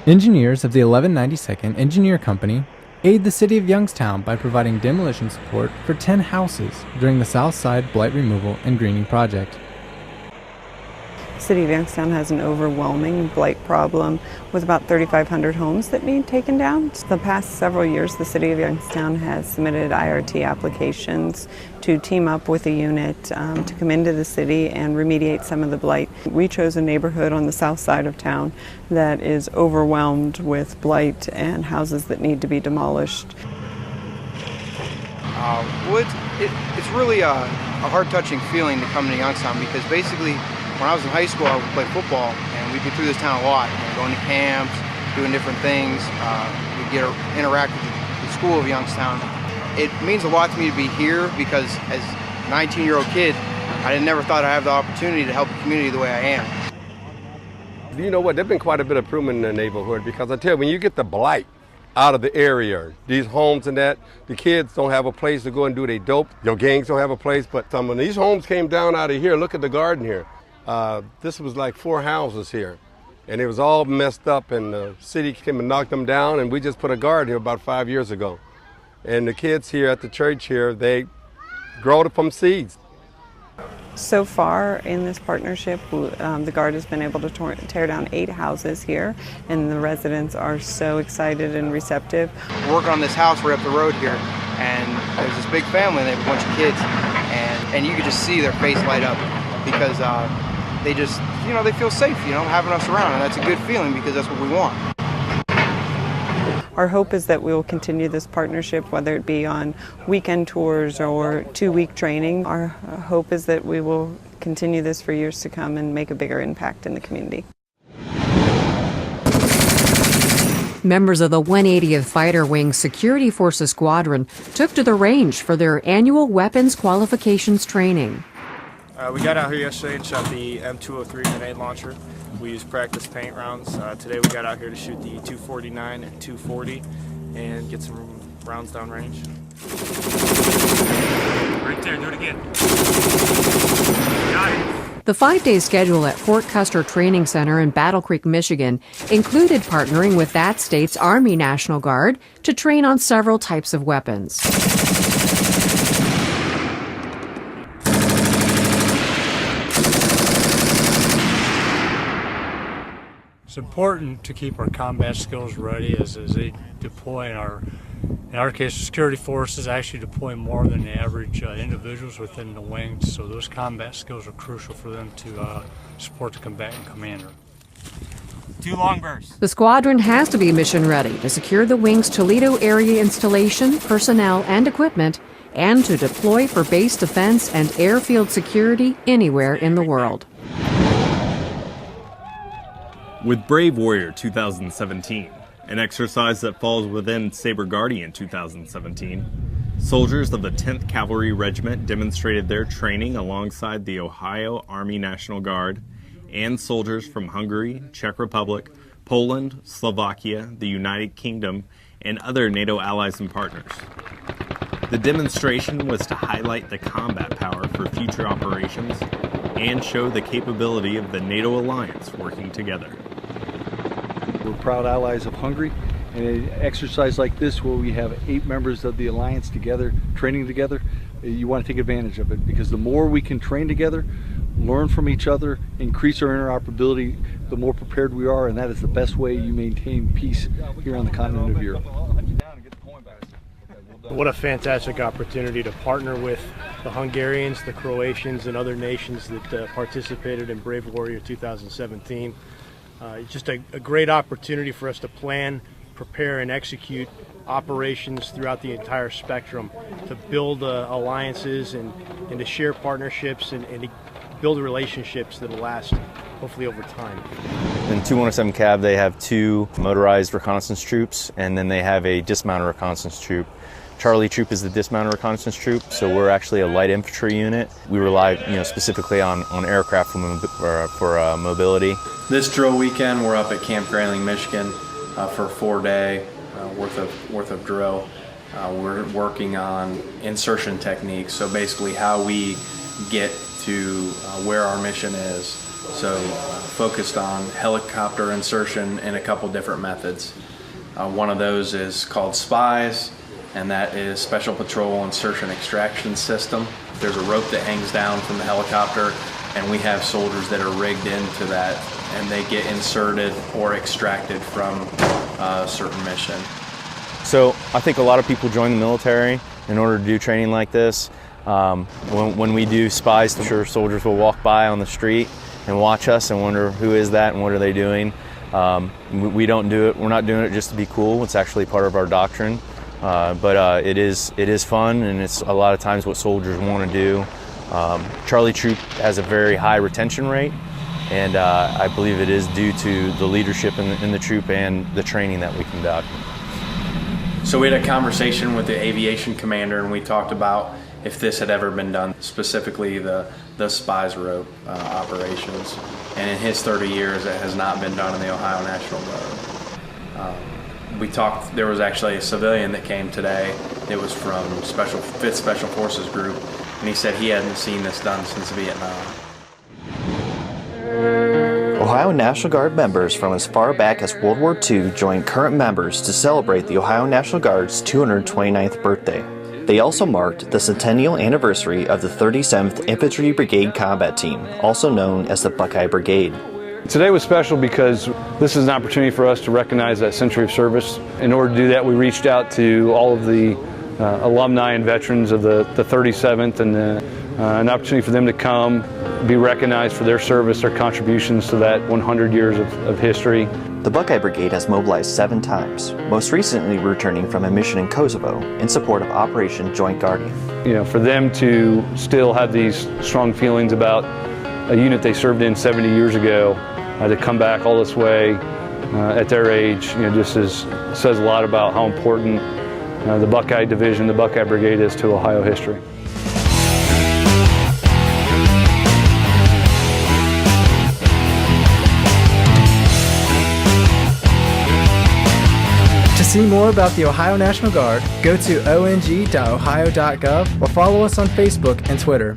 S1: Engineers of the 1192nd Engineer Company aid the city of Youngstown by providing demolition support for 10 houses during the South Side Blight Removal and Greening Project.
S11: The City of Youngstown has an overwhelming blight problem with about 3,500 homes that need taken down. The past several years, the City of Youngstown has submitted IRT applications to team up with a unit to come into the city and remediate some of the blight. We chose a neighborhood on the south side of town that is overwhelmed with blight and houses that need to be demolished.
S12: Well, it's really a heart-touching feeling to come to Youngstown because basically when I was in high school, I would play football, and we'd be through this town a lot, going to camps, doing different things. We'd interact with the school of Youngstown. It means a lot to me to be here because as a 19-year-old kid, I never thought I'd have the opportunity to help the community the way I am.
S13: You know what, there's been quite a bit of improvement in the neighborhood because I tell you, when you get the blight out of the area, these homes and that, the kids don't have a place to go and do their dope. Your gangs don't have a place, but when these homes came down out of here, look at the garden here. This was like 4 houses here, and it was all messed up, and the city came and knocked them down, and we just put a garden here about 5 years ago. And the kids here at the church here, they grow it from seeds.
S11: So far in this partnership, the Guard has been able to tear down 8 houses here, and the residents are so excited and receptive.
S12: We're working on this house right up the road here, and there's this big family, and they have a bunch of kids, and you can just see their face light up because they just, they feel safe, having us around, and that's a good feeling because that's what we want.
S11: Our hope is that we will continue this partnership, whether it be on weekend tours or 2-week training. Our hope is that we will continue this for years to come and make a bigger impact in the community.
S3: Members of the 180th Fighter Wing Security Forces Squadron took to the range for their annual weapons qualifications training.
S14: We got out here yesterday and shot the M203 grenade launcher. We used practice paint rounds. Today we got out here to shoot the 249 and 240 and get some rounds down range. Right there, do it again. Got it.
S3: The 5-day schedule at Fort Custer Training Center in Battle Creek, Michigan included partnering with that state's Army National Guard to train on several types of weapons.
S15: It's important to keep our combat skills ready as they deploy. In our case, security forces actually deploy more than the average individuals within the wings, so those combat skills are crucial for them to support the combatant commander.
S14: 2 long bursts.
S3: The squadron has to be mission ready to secure the wing's Toledo area installation, personnel, and equipment, and to deploy for base defense and airfield security anywhere in the world.
S26: With Brave Warrior 2017, an exercise that falls within Saber Guardian 2017, soldiers of the 10th Cavalry Regiment demonstrated their training alongside the Ohio Army National Guard and soldiers from Hungary, Czech Republic, Poland, Slovakia, the United Kingdom, and other NATO allies and partners. The demonstration was to highlight the combat power for future operations and show the capability of the NATO alliance working together.
S28: We're proud allies of Hungary, and an exercise like this where we have 8 members of the alliance together, training together, you want to take advantage of it because the more we can train together, learn from each other, increase our interoperability, the more prepared we are, and that is the best way you maintain peace here on the continent of Europe.
S29: What a fantastic opportunity to partner with the Hungarians, the Croatians, and other nations that participated in Brave Warrior 2017. Just a great opportunity for us to plan, prepare, and execute operations throughout the entire spectrum, to build alliances and to share partnerships and to build relationships that will last hopefully over time.
S30: In 2107 Cav, they have 2 motorized reconnaissance troops, and then they have a dismounted reconnaissance troop.
S4: Charlie Troop is the dismounted reconnaissance troop, so we're actually a light infantry unit. We rely, specifically on aircraft for mobility.
S5: This drill weekend, we're up at Camp Grayling, Michigan, for a 4-day worth of drill. We're working on insertion techniques, so basically how we get to where our mission is. So focused on helicopter insertion in a couple different methods. One of those is called SPIES, and that is Special Patrol Insertion Extraction System. There's a rope that hangs down from the helicopter, and we have soldiers that are rigged into that, and they get inserted or extracted from a certain mission.
S4: So I think a lot of people join the military in order to do training like this. When we do SPIES, I'm sure soldiers will walk by on the street and watch us and wonder who is that and what are they doing. We don't do it. We're not doing it just to be cool. It's actually part of our doctrine. But it is fun, and it's a lot of times what soldiers want to do. Charlie Troop has a very high retention rate, and I believe it is due to the leadership in the troop and the training that we conduct.
S5: So we had a conversation with the aviation commander, and we talked about if this had ever been done, specifically the SPIES rope operations. And in his 30 years, it has not been done in the Ohio National Guard. We talked, there was actually a civilian that came today. It was from 5th Special Forces Group, and he said he hadn't seen this done since Vietnam.
S7: Ohio National Guard members from as far back as World War II joined current members to celebrate the Ohio National Guard's 229th birthday. They also marked the centennial anniversary of the 37th Infantry Brigade Combat Team, also known as the Buckeye Brigade.
S28: Today was special because this is an opportunity for us to recognize that century of service. In order to do that, we reached out to all of the alumni and veterans of the 37th, and an opportunity for them to come, be recognized for their service, their contributions to that 100 years of history.
S7: The Buckeye Brigade has mobilized 7 times, most recently returning from a mission in Kosovo in support of Operation Joint Guardian.
S28: For them to still have these strong feelings about a unit they served in 70 years ago, to come back all this way at their age, just says a lot about how important the Buckeye Division, the Buckeye Brigade is to Ohio history.
S1: To see more about the Ohio National Guard, go to ong.ohio.gov or follow us on Facebook and Twitter.